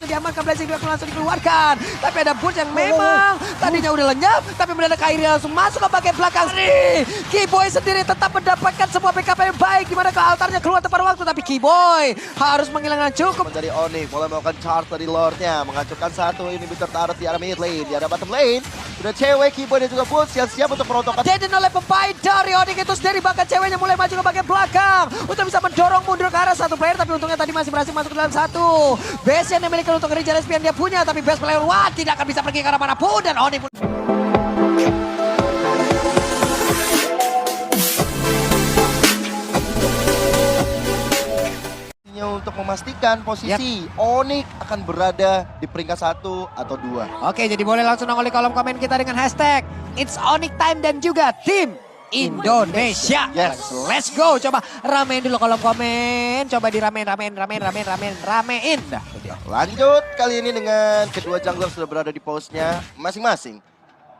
Diamankan Blazing Duet langsung dikeluarkan. Tapi ada Boots yang memang tadinya udah lenyap. Tapi mendadak Kairi langsung masuk ke bagian belakang. Keyboy sendiri tetap mendapatkan sebuah backup yang baik. Dimana ke altarnya keluar tepat waktu. Tapi Keyboy harus menghilangkan cukup. Dari Onyx mulai melakukan charge dari Lordnya. Menghancurkan satu inhibitor taruh di arah mid lane. Di arah bottom lane. Sudah cewek Keyboy dan juga Boots yang siap untuk merontokkan. Jaden oleh pemain dari Onyx itu sendiri. Bahkan ceweknya mulai maju ke bagian belakang. Untuk bisa mendorong mundur ke arah satu player. Tapi untungnya tadi masih berhasil masuk ke dalam satu. Base yang dimiliki untuk Rijal SP yang dia punya, tapi best player Wah tidak akan bisa pergi ke arah manapun dan Oni pun untuk memastikan posisi Onyx akan berada di peringkat 1 atau 2. Oke, jadi boleh langsung nongol di kolom komen kita dengan hashtag It's Onyx Time dan juga tim Indonesia. Yes. Let's go. Coba ramein dulu kolom komen. Coba diramein. Dah. Lanjut kali ini dengan kedua jungler sudah berada di postnya masing-masing.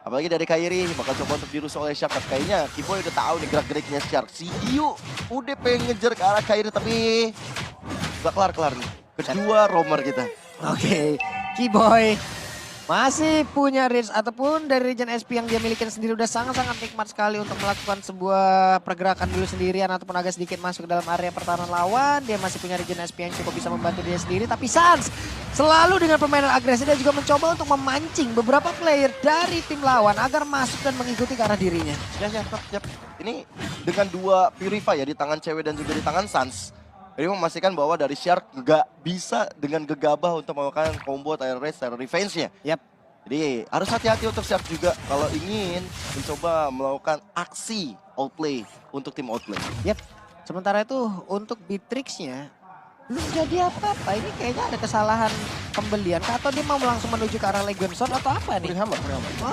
Apalagi dari Kairi bakal coba untuk dirusuh oleh Shark. Kayaknya Keyboy udah tahu nih gerak-geriknya Shark. Si Yu udah pengen ngejar ke arah Kairi tapi gak kelar-kelar nih. Kedua roamer kita. Oke, Keyboy masih punya reach ataupun dari region SP yang dia miliki sendiri udah sangat-sangat nikmat sekali untuk melakukan sebuah pergerakan dulu sendirian ataupun agak sedikit masuk ke dalam area pertahanan lawan. Dia masih punya region SP yang cukup bisa membantu dia sendiri. Tapi Sans selalu dengan permainan agresif dia juga mencoba untuk memancing beberapa player dari tim lawan agar masuk dan mengikuti ke arah dirinya. Siap. Ini dengan dua Purify ya di tangan cewek dan juga di tangan Sans. Jadi memastikan bahwa dari Shark nggak bisa dengan gegabah untuk melakukan combo Tyrant Rage, Tyrant Revenge-nya. Yap. Jadi harus hati-hati untuk Shark juga kalau ingin mencoba melakukan aksi outplay untuk tim outplay. Yap. Sementara itu untuk Beatrix-nya belum jadi apa-apa. Ini kayaknya ada kesalahan pembelian atau dia mau langsung menuju ke arah Legion Sword atau apa nih? Free hammer.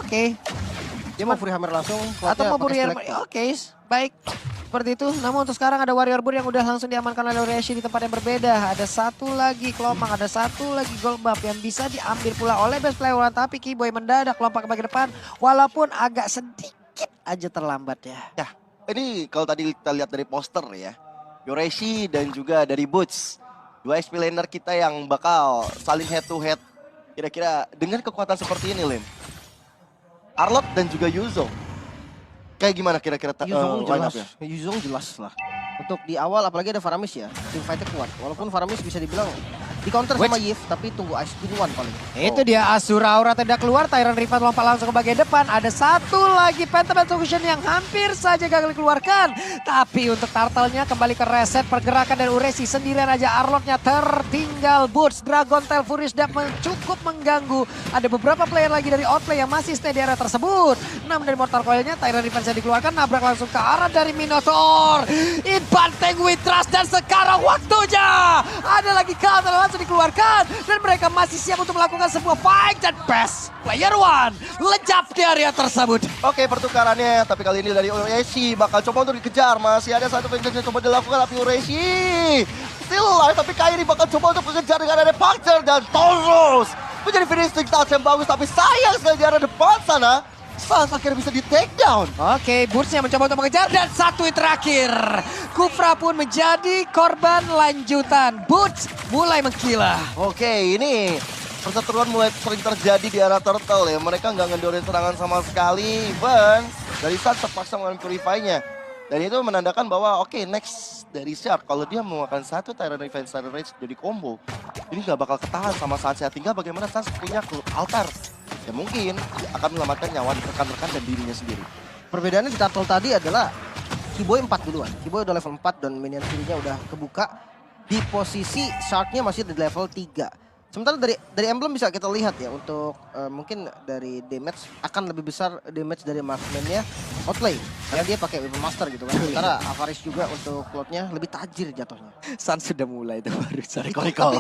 Oke. Dia mau free hammer langsung. Atau mau free hammer. Oke, baik. Seperti itu, namun untuk sekarang ada Warrior Bull yang udah langsung diamankan oleh Reshi di tempat yang berbeda. Ada satu lagi Kelomang, ada satu lagi Gold Buff yang bisa diambil pula oleh best player. Tapi Keyboy mendadak lompat ke bagian depan walaupun agak sedikit aja terlambat ya. Ya, ini kalau tadi kita lihat dari poster ya. Yoreshi dan juga dari Boots. Dua XP laner kita yang bakal saling head to head. Kira-kira dengan kekuatan seperti ini, Lin. Arlott dan juga Yuzo. Kayak gimana kira-kira Yuzong jelas lah. Untuk di awal apalagi ada Faramis ya. Team fight-nya kuat. Walaupun Faramis bisa dibilang di counter sama Yif tapi tunggu Ice Queen One paling. Itu dia Asura Aura tidak keluar. Tyrant Riven lompat langsung ke bagian depan. Ada satu lagi Phantom Execution yang hampir saja gagal dikeluarkan. Tapi untuk Turtle-nya kembali ke reset pergerakan dari Uresi. Sendirian aja Arlott-nya tertinggal. Boots, Dragon Tail, Fury Dap cukup mengganggu. Ada beberapa player lagi dari Outplay yang masih stay di area tersebut. 6 dari Mortal Coil-nya Tyrant Riven saya dikeluarkan. Nabrak langsung ke arah dari Minotaur. Banteng with trust dan sekarang waktunya. Ada lagi counter langsung dikeluarkan dan mereka masih siap untuk melakukan sebuah fight dan best player one lejap di area tersebut. Oke, pertukarannya tapi kali ini dari Ureshi bakal coba untuk dikejar. Masih ada satu vengeance yang coba dilakukan tapi Ureshi still alive tapi Kairi bakal coba untuk mengejar dengan ada Puncture dan Taurus. Menjadi finishing touch yang bagus tapi sayang sekali di arah depan sana. Sans akhirnya bisa di take down. Oke, Boots-nya mencoba untuk mengejar dan satu yang terakhir. Kufra pun menjadi korban lanjutan. Boots mulai mengkilah. Oke, ini perseteruan mulai sering terjadi di arah Turtle ya. Mereka nggak ngendorin serangan sama sekali. Even dari Sans terpaksa mengambil Purify-nya. Dan itu menandakan bahwa oke, next dari Shark. Kalau dia memakan satu Tyrant Revenge, Tyrant Rage jadi combo. Ini nggak bakal ketahan sama Sans ya. Tinggal bagaimana Sans punya altar. Ya mungkin akan menyelamatkan nyawa rekan-rekan dan dirinya sendiri. Perbedaannya di Turtle tadi adalah Keyboy 4 duluan. Keyboy udah level 4 dan minion kirinya udah kebuka. Di posisi Shark-nya masih di level 3. Sementara dari emblem bisa kita lihat ya untuk mungkin dari damage akan lebih besar damage dari marksman-nya Outplay. Karena dia pakai weapon master gitu kan. Sementara Avaris juga untuk plotnya lebih tajir jatuhnya. Sans sudah mulai itu baru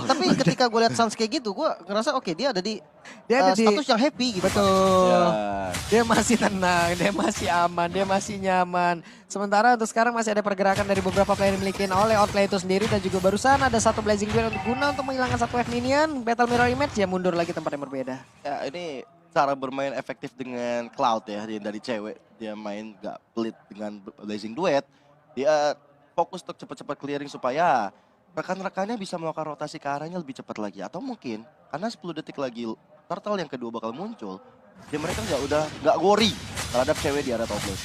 Tapi ketika gue lihat Sans kayak gitu gue ngerasa oke dia ada di status yang happy gitu. Betul. Ya. Dia masih tenang, dia masih aman, dia masih nyaman. Sementara untuk sekarang masih ada pergerakan dari beberapa player dimiliki oleh Outplay itu sendiri. Dan juga barusan ada satu Blazing Duel untuk guna untuk menghilangkan satu wave minion. Battle Mirror Image ya mundur lagi tempat yang berbeda. Ya ini cara bermain efektif dengan Cloud ya dari cewek. Dia main gak pelit dengan Blazing Duet. Dia fokus untuk cepat-cepat clearing supaya rekan-rekannya bisa melakukan rotasi ke arahnya lebih cepat lagi. Atau mungkin karena 10 detik lagi turtle yang kedua bakal muncul, ya mereka nggak worry terhadap cewek di area top lane.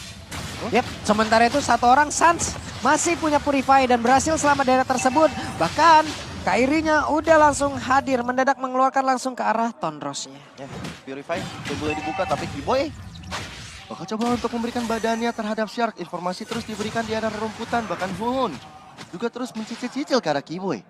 Yep, sementara itu satu orang Sans masih punya Purify dan berhasil selamat dari daerah tersebut. Bahkan Kairinya udah langsung hadir, mendadak mengeluarkan langsung ke arah Tonrosnya. Ya, Purify udah boleh dibuka tapi Kiboy bakal coba untuk memberikan badannya terhadap Shark. Informasi terus diberikan di area rumputan, bahkan Hun juga terus mencicil-cicil ke arah Kiboy.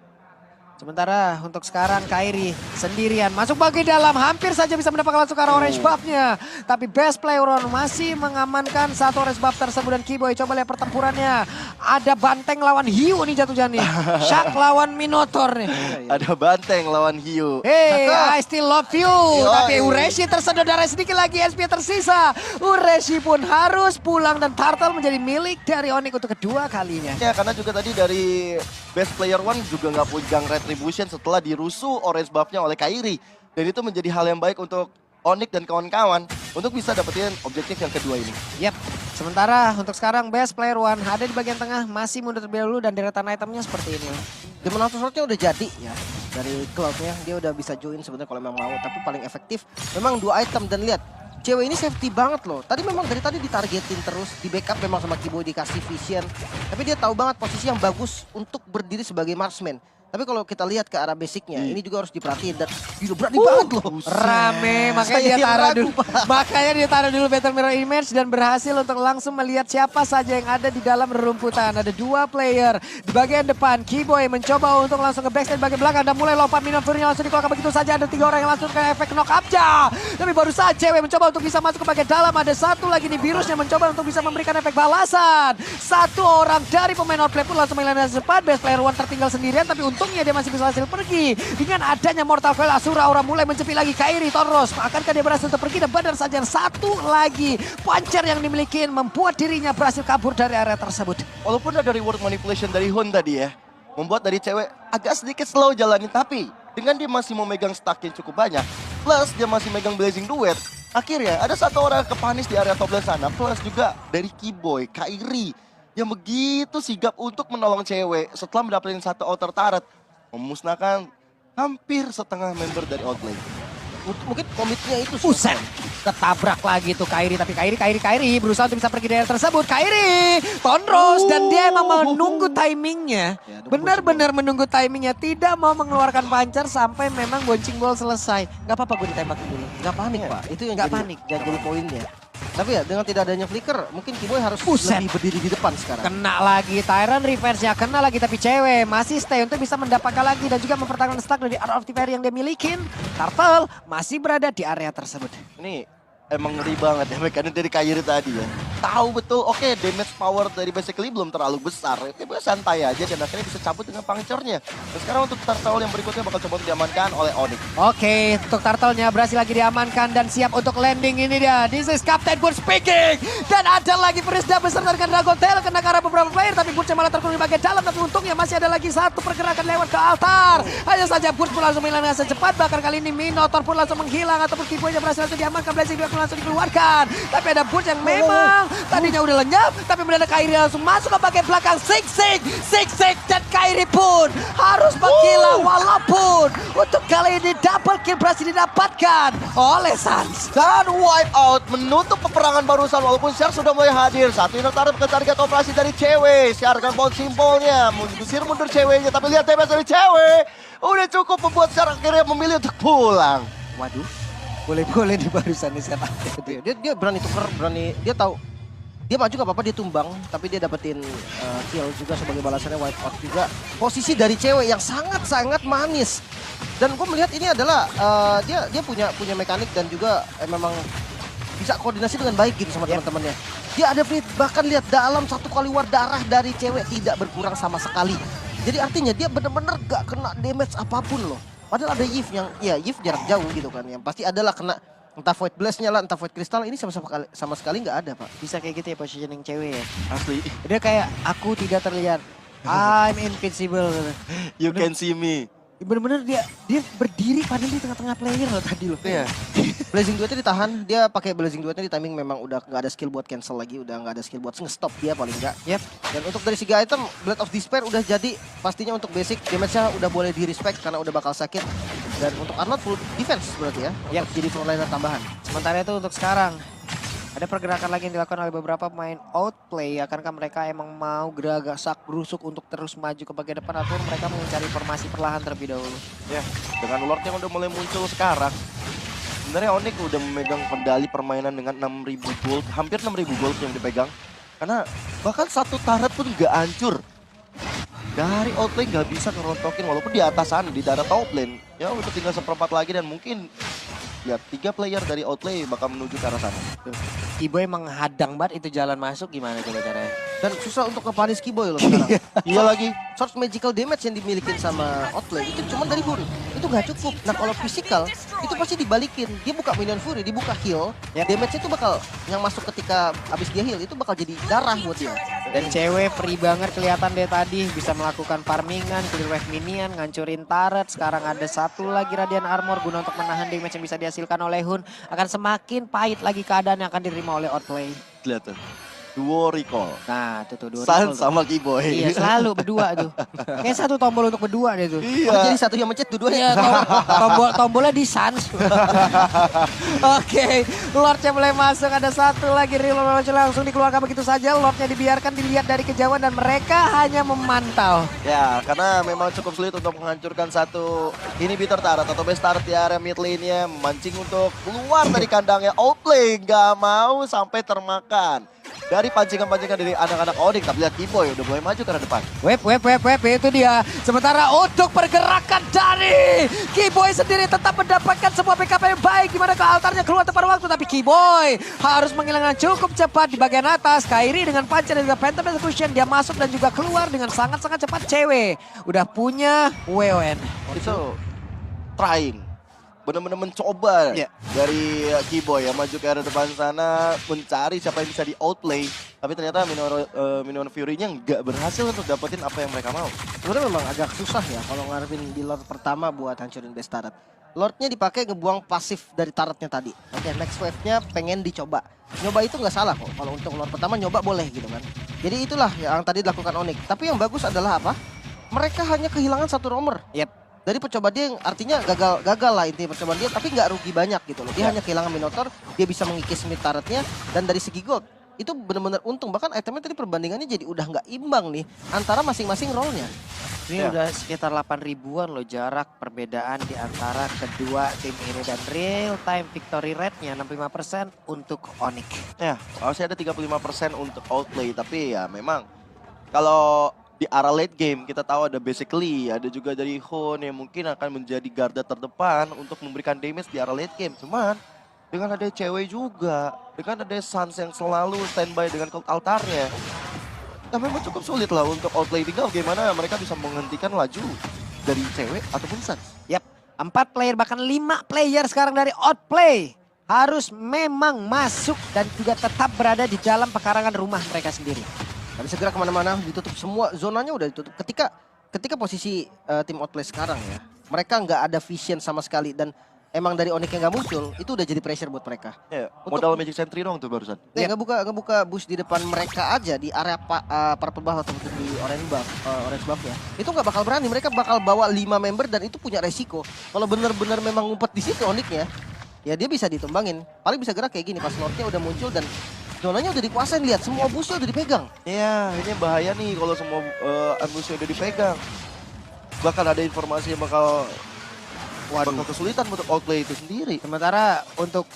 Sementara untuk sekarang Kairi sendirian masuk bagi dalam, hampir saja bisa mendapatkan langsung ke arah orange buff-nya. Tapi best player on masih mengamankan satu orange buff tersebut dan Kiboy coba lihat pertempurannya. Ada Banteng lawan Hiu nih jatuhnya nih. Shark lawan Minotaur nih. Ada Banteng lawan Hiu. Hey, I still love you. Tapi Ureshi tersedot darah sedikit lagi, SP tersisa. Ureshi pun harus pulang dan Turtle menjadi milik dari Onyx untuk kedua kalinya. Ya, karena juga tadi dari best player one juga nggak punya retribution setelah dirusuh orange buff-nya oleh Kairi. Dan itu menjadi hal yang baik untuk Onyx dan kawan-kawan untuk bisa dapetin objektif yang kedua ini. Yap, sementara untuk sekarang best player one ada di bagian tengah, masih mundur terlebih dahulu dan deretan itemnya seperti ini. Demon Hunter Sword-nya udah jadi ya. Dari Cloud-nya dia udah bisa join sebenarnya kalau memang mau. Tapi paling efektif memang 2 item dan lihat. Cewek ini safety banget loh. Tadi memang dari tadi ditargetin terus, di backup memang sama Kiboy dikasih vision. Tapi dia tahu banget posisi yang bagus untuk berdiri sebagai marksman. Tapi kalau kita lihat ke arah basicnya, ini juga harus diperhatiin dan gila berani banget loh. Rame, makanya dia taruh dulu. Makanya dia taruh dulu Battle Mirror Image dan berhasil untuk langsung melihat siapa saja yang ada di dalam rerumputan. Ada 2 player di bagian depan. Kiboy mencoba untuk langsung ke backstage bagian belakang dan mulai lompat Minotaurnya langsung dikeluarkan begitu saja. Ada 3 orang yang langsung ke efek knock up-nya. Tapi baru saja cewek mencoba untuk bisa masuk ke bagian dalam. Ada satu lagi nih virusnya mencoba untuk bisa memberikan efek balasan. 1 orang dari pemain outplay pun langsung menghilangkan sempat. Best player one tertinggal sendirian tapi untungnya dia masih bisa hasil pergi. Dengan adanya Mortal Coil, Asura Aura mulai mencepi lagi Kairi Tonros. Akankah dia berhasil untuk pergi dan benar saja satu lagi puncher yang dimiliki membuat dirinya berhasil kabur dari area tersebut. Walaupun ada reward manipulation dari Hun tadi ya, membuat dari cewek agak sedikit slow jalanin, tapi dengan dia masih memegang stack yang cukup banyak, plus dia masih megang Blazing Duet, akhirnya ada 1 orang kepanis di area top lane sana, plus juga dari Kiboy, Kairi yang begitu sigap untuk menolong cewek setelah mendapatkan 1 outer turret, memusnahkan hampir setengah member dari outlane. Mungkin komitnya itu Buset, ketabrak lagi tuh Kairi, tapi Kairi berusaha untuk bisa pergi dari tersebut. Kairi, Tonros, dan dia emang menunggu timingnya. Ya, Benar-benar menunggu timingnya, tidak mau mengeluarkan pancer sampai memang bouncing ball selesai. Gak apa-apa gue ditembak dulu. Gak panik Pak, itu yang Nggak jadi, panik. yang jadi poinnya. Tapi ya dengan tidak adanya flicker, mungkin Kiboy harus Buset. lebih berdiri di depan sekarang. Kena lagi, Tyrant reverse-nya kena lagi, tapi cewek masih stay untuk bisa mendapatkan lagi dan juga mempertahankan stack dari Art of the Fairy yang dia milikin. Turtle masih berada di area tersebut. Ini emang ngeri banget ya mekanik dari Kairi tadi ya. Tahu betul, oke, damage power dari basically belum terlalu besar. Dia santai aja dan akhirnya bisa cabut dengan puncture-nya. Dan sekarang untuk turtle yang berikutnya bakal coba untuk diamankan oleh Onyx. Oke, untuk turtle-nya berhasil lagi diamankan dan siap untuk landing ini dia. This is Captain Boots speaking. Dan ada lagi Perisda beserta dengan Dragon Tail kena ke arah beberapa player. Tapi Boots malah terkurung di bagian dalam. Tapi untungnya masih ada lagi 1 pergerakan lewat ke altar. Hanya saja Boots pun langsung menghilang dengan secepat. Bahkan kali ini Minotaur pun langsung menghilang. Ataupun Kiboy-nya berhasil langsung diamankan. Blazing pun langsung dikeluarkan. Tapi ada Boots yang memang tadinya udah lenyap. Tapi mendadak Kairi langsung masuk ke bagian belakang. Sik. Dan Kairi pun harus menghilang. Walaupun untuk kali ini double kill berhasil didapatkan oleh Sans. Dan wipe out menutup peperangan barusan walaupun Shark sudah mulai hadir. 1 unit target ke target operasi dari cewek. Shark akan baut simbolnya, mengusir mundur ceweknya. Tapi lihat damage dari cewek. Udah cukup membuat Shark akhirnya memilih untuk pulang. Waduh, boleh-boleh di barusan nih setup. Dia berani tuker, dia tahu. Dia maju gak apa-apa, dia tumbang. Tapi dia dapetin kill juga sebagai balasannya, wipe out juga. Posisi dari cewek yang sangat-sangat manis. Dan gue melihat ini adalah dia punya mekanik dan juga memang bisa koordinasi dengan baik gitu sama teman-temannya. Dia ada bahkan lihat dalam 1 kali war darah dari cewek tidak berkurang sama sekali. Jadi artinya dia benar-benar gak kena damage apapun loh. Padahal ada Yif yang, ya Yif jarak jauh gitu kan. Yang pasti adalah kena entah Void Blast-nya lah, entah Void Crystal. Ini sama sekali nggak ada Pak. Bisa kayak gitu ya positioning cewek ya. Asli. Dia kayak aku tidak terlihat. I'm invincible. You can see me. Bener-bener dia berdiri padahal di tengah-tengah player loh tadi loh. Iya. Blazing Duetnya ditahan, dia pakai Blazing Duetnya di timing memang udah nggak ada skill buat cancel lagi, udah nggak ada skill buat nge-stop dia paling nggak. Yep. Dan untuk dari segi item, Blade of Despair udah jadi, pastinya untuk basic damage-nya udah boleh di respect karena udah bakal sakit. Dan untuk Arnold full defense berarti ya, Yep. untuk jadi frontliner tambahan. Sementara itu untuk sekarang ada pergerakan lagi yang dilakukan oleh beberapa pemain outplay. Akankah mereka emang mau gerasak berusuk untuk terus maju ke bagian depan atau mereka mau mencari formasi perlahan terlebih dahulu? Ya, dengan Lord yang udah mulai muncul sekarang. Sebenarnya Onyx udah memegang kendali permainan dengan 6.000 gold, hampir 6.000 gold yang dipegang. Karena bahkan satu turret pun nggak hancur. Dari outlane nggak bisa ngerontokin walaupun di atas sana, di daerah top lane. Ya udah tinggal seperempat lagi dan mungkin lihat 3 player dari outlay bakal menuju ke arah sana. Kiboy menghadang banget itu jalan masuk, gimana coba caranya? Dan susah untuk ngepanis Kiboy loh sekarang. Iya lagi. Source magical damage yang dimiliki sama Outlay itu cuma dari Fury. Itu nggak cukup. Nah kalau physical itu pasti dibalikin. Dia buka minion Fury, dibuka heal. Yep. Damage itu bakal yang masuk ketika abis dia heal itu bakal jadi darah buat dia. Dan cewek free banget kelihatan deh tadi. Bisa melakukan farmingan, clear wave minion, ngancurin turret. Sekarang ada satu lagi Radiant Armor guna untuk menahan damage yang bisa dihasilkan oleh Hun. Akan semakin pahit lagi keadaan yang akan diterima oleh Outplay. Lihat tuh. Duo recall. Nah tuh dua Sun recall tuh. sama Kiboy. Iya selalu berdua tuh. Kayak satu tombol untuk berdua deh tuh. Iya. Oh, jadi satu yang mencet Iya, dua-duanya. tombolnya di Sans. Oke, Lordnya mulai masuk. Ada satu lagi reload langsung dikeluarkan begitu saja. Lordnya dibiarkan dilihat dari kejauhan dan mereka hanya memantau. Ya, karena memang cukup sulit untuk menghancurkan satu inhibitor turret atau base turret di area mid lane-nya. Memancing untuk keluar dari kandangnya. Outplay nggak mau sampai termakan. Dari pancingan-pancingan dari anak-anak Onyx. Tapi lihat Kiboy udah mulai maju ke arah depan. Web, itu dia. Sementara untuk pergerakan dari Kiboy sendiri tetap mendapatkan sebuah backup yang baik. Gimana ke altarnya keluar tepat waktu. Tapi Kiboy harus menghilangkan cukup cepat di bagian atas. Kairi dengan Puncher dan juga Phantom Execution. Dia masuk dan juga keluar dengan sangat-sangat cepat. Cewek udah punya WON. Itu trying. Benar-benar mencoba Iya. dari Kiboy ya. Maju ke arah depan sana. Mencari siapa yang bisa di outplay. Tapi ternyata Minion Fury-nya nggak berhasil untuk dapetin apa yang mereka mau. Sebenarnya memang agak susah ya kalau ngarepin di Lord pertama buat hancurin base turret. Lordnya dipakai ngebuang pasif dari turretnya tadi. Oke, next wave-nya pengen dicoba. Nyoba itu nggak salah kok. Kalau untuk Lord pertama nyoba boleh gitu kan. Jadi itulah yang tadi dilakukan Onyx. Tapi yang bagus adalah apa? Mereka hanya kehilangan satu roamer. Yep. Dari percobaan dia yang artinya gagal lah intinya percobaan dia, tapi nggak rugi banyak gitu loh. Dia hanya kehilangan Minotaur, dia bisa mengikis mid turretnya, dan dari segi gold itu benar-benar untung. Bahkan itemnya tadi perbandingannya jadi udah nggak imbang nih antara masing-masing role-nya. Ini Ya. udah sekitar 8 ribuan loh jarak perbedaan di antara kedua tim ini. Dan real time victory rate-nya 65% untuk Onyx. Ya, harusnya ada 35% untuk outplay. Tapi ya memang kalau di arah late game kita tahu ada basically, ada juga dari Hun yang mungkin akan menjadi garda terdepan untuk memberikan damage di arah late game. Cuman dengan ada cewek juga, dengan ada Sans yang selalu standby dengan cult altarnya. Ya memang cukup sulit lah untuk outplay. Tinggal bagaimana mereka bisa menghentikan laju dari cewek ataupun Sans. Yap, 4 player bahkan 5 player sekarang dari Outplay harus memang masuk dan juga tetap berada di dalam pekarangan rumah mereka sendiri. Tapi segera kemana-mana, ditutup semua zonanya udah ditutup. Ketika posisi tim Outplay sekarang ya, mereka nggak ada vision sama sekali dan emang dari Onyx yang nggak muncul itu udah jadi pressure buat mereka. Ya, modal Magic Sentry dong tuh barusan. Ya nggak buka boost di depan mereka aja di area purple buff atau di orange buff ya. Itu nggak bakal berani, mereka bakal bawa 5 member dan itu punya resiko. Kalau benar-benar memang ngumpet di situ Onyxnya, ya dia bisa ditumbangin. Paling bisa gerak kayak gini pas Lordnya udah muncul dan zonanya udah dikuasain, lihat semua busnya udah dipegang. Iya, ini bahaya nih kalau semua ambusnya udah dipegang. Bahkan ada informasi yang bakal kesulitan untuk outplay itu sendiri. Sementara untuk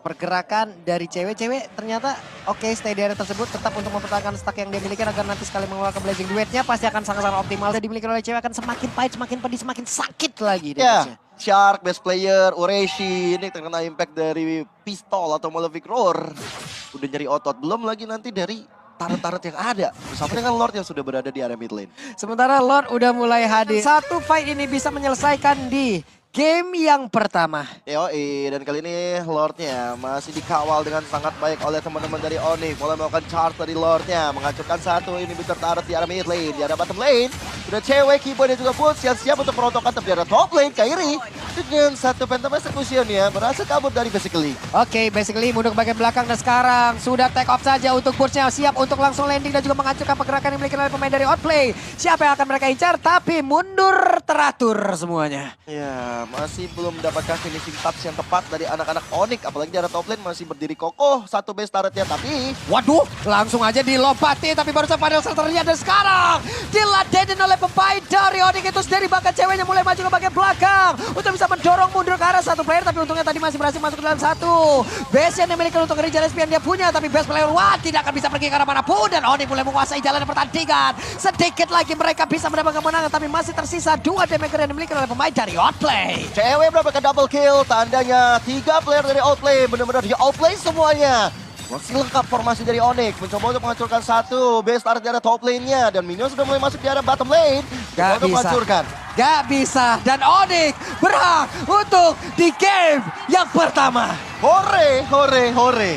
pergerakan dari cewek-cewek ternyata oke, stay di area tersebut tetap untuk mempertahankan stack yang dia miliki agar nanti sekali mengeluarkan Blazing Duetnya pasti akan sangat-sangat optimal. Dan dimiliki oleh cewek akan semakin pahit, semakin pedih, semakin sakit lagi damage-nya. Ya, Shark, best player, Ureshi, ini terkena impact dari pistol atau Malefic Roar. Udah nyari otot, belum lagi nanti dari turret-turret yang ada. Bersama dengan Lord yang sudah berada di area mid lane. Sementara Lord udah mulai hadir. Satu fight ini bisa menyelesaikan di game yang pertama. Yoi, dan kali ini Lordnya masih dikawal dengan sangat baik oleh teman-teman dari Onyx. Mulai melakukan charge dari Lordnya, menghancurkan satu inhibitor turret di arah mid lane, di arah bottom lane. Sudah cewek, Kiboy dan juga Boots siap-siap untuk merontokkan, tapi di arah top lane, Kairi dengan satu Phantom Execution ya, berhasil kabur dari basically. Oke, basically mundur ke bagian belakang dan sekarang sudah take off saja untuk Burst-nya. Siap untuk langsung landing dan juga menghancurkan pergerakan yang dimiliki oleh pemain dari Outplay. Siapa yang akan mereka incar, tapi mundur teratur semuanya. Ya, masih belum mendapatkan finishing touch yang tepat dari anak-anak Onyx. Apalagi di arah top lane masih berdiri kokoh satu base turretnya, tapi Waduh, langsung aja dilompati, tapi barusan final shelternya dan sekarang diladenin oleh pemain dari Onyx itu sendiri. Bahkan ceweknya mulai maju ke bagian belakang untuk bisa mendorong mundur ke arah satu player, tapi untungnya tadi masih berhasil masuk ke dalam satu base yang dimiliki untuk Rijal Espion dia punya, tapi base player One tidak akan bisa pergi ke arah manapun dan Onyx mulai menguasai jalan pertandingan. Sedikit lagi mereka bisa mendapatkan kemenangan, tapi masih tersisa 2 damager yang dimiliki oleh pemain dari Outplay. cewek mendapatkan double kill. Tandanya 3 player dari Outplay benar-benar di outplay semuanya. Masih lengkap formasi dari Onyx, mencoba untuk menghancurkan satu base turret di arah top lane-nya, dan minion sudah mulai masuk di arah bottom lane. Gak Untuk bisa. menghancurkan. Gak bisa, dan Onyx berhak untuk di game yang pertama. Hore, hore, hore.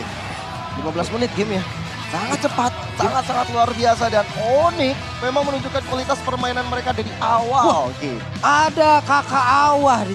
15 menit game ya. Sangat cepat, sangat-sangat luar biasa, dan Onyx memang menunjukkan kualitas permainan mereka dari awal. Oke. Ada kakak awah di